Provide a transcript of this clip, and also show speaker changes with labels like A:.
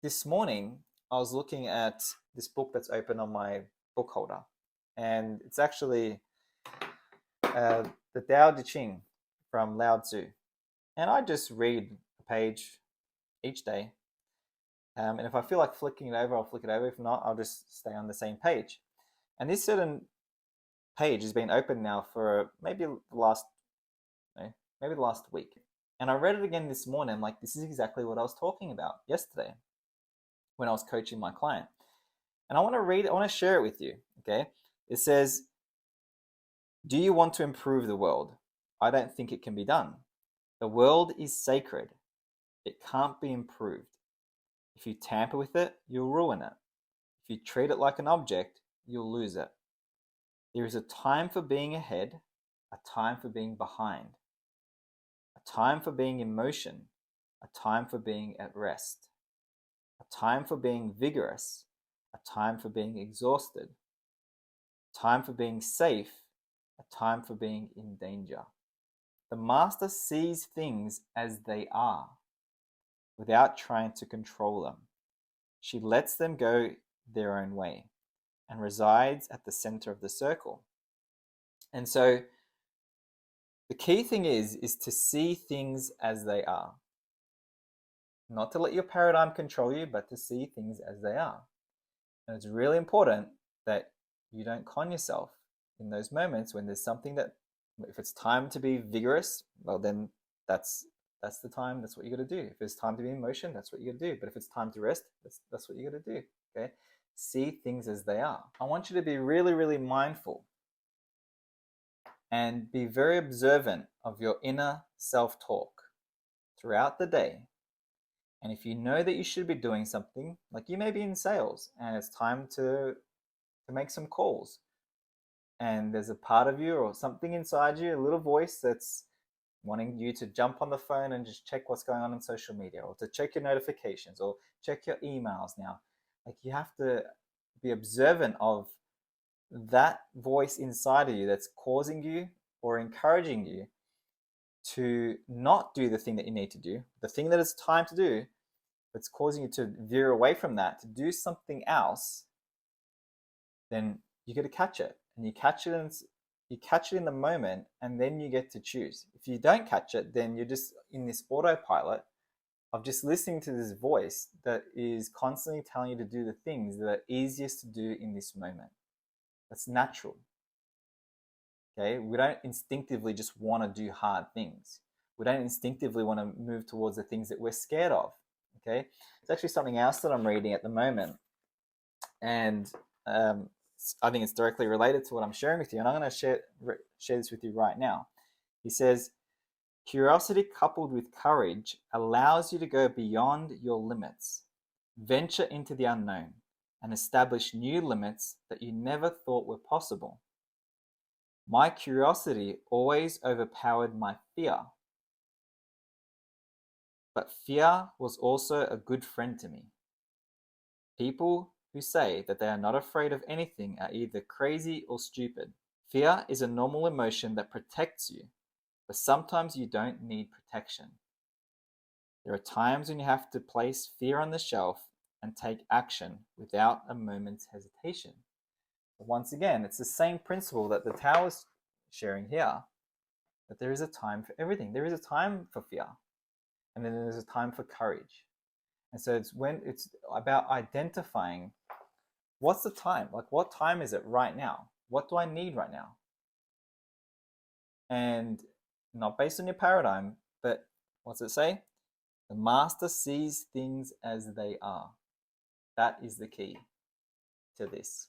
A: This morning, I was looking at this book that's open on my book holder, and it's actually the Tao Te Ching from Lao Tzu. And I just read a page each day. And if I feel like flicking it over, I'll flick it over. If not, I'll just stay on the same page. And this certain page has been open now for maybe the last week. And I read it again this morning. I'm like, this is exactly what I was talking about yesterday when I was coaching my client. And I want to read it, I want to share it with you. Okay. It says, do you want to improve the world? I don't think it can be done. The world is sacred. It can't be improved. If you tamper with it, you'll ruin it. If you treat it like an object, you'll lose it. There is a time for being ahead, a time for being behind, a time for being in motion, a time for being at rest, a time for being vigorous, a time for being exhausted, a time for being safe, a time for being in danger. The master sees things as they are, without trying to control them. She lets them go their own way and resides at the center of the circle. And so the key thing is to see things as they are. Not to let your paradigm control you, but to see things as they are. And it's really important that you don't con yourself in those moments when there's something that, if it's time to be vigorous, well, then that's the time. That's what you got to do. If it's time to be in motion, that's what you got to do. But if it's time to rest, that's what you got to do. Okay, see things as they are. I want you to be really, really mindful and be very observant of your inner self-talk throughout the day. And if you know that you should be doing something, like you may be in sales and it's time to make some calls, and there's a part of you or something inside you, a little voice that's wanting you to jump on the phone and just check what's going on social media, or to check your notifications, or check your emails now. Like, you have to be observant of that voice inside of you that's causing you or encouraging you to not do the thing that you need to do, the thing that it's time to do, that's causing you to veer away from that, to do something else. Then you got to catch it, and you catch it in the moment, and then you get to choose. If you don't catch it, then you're just in this autopilot of just listening to this voice that is constantly telling you to do the things that are easiest to do in this moment. That's natural. Okay, we don't instinctively just want to do hard things. We don't instinctively want to move towards the things that we're scared of. Okay, it's actually something else that I'm reading at the moment, and I think it's directly related to what I'm sharing with you, and I'm going to share this with you right now. He says, curiosity coupled with courage allows you to go beyond your limits, venture into the unknown, and establish new limits that you never thought were possible. My curiosity always overpowered my fear, but fear was also a good friend to me. People who say that they are not afraid of anything are either crazy or stupid. Fear is a normal emotion that protects you, but sometimes you don't need protection. There are times when you have to place fear on the shelf and take action without a moment's hesitation. But once again, it's the same principle that the Tao is sharing here, that there is a time for everything. There is a time for fear, and then there's a time for courage. And so it's about identifying, what's the time? Like, what time is it right now? What do I need right now? And not based on your paradigm, but what's it say? The master sees things as they are. That is the key to this.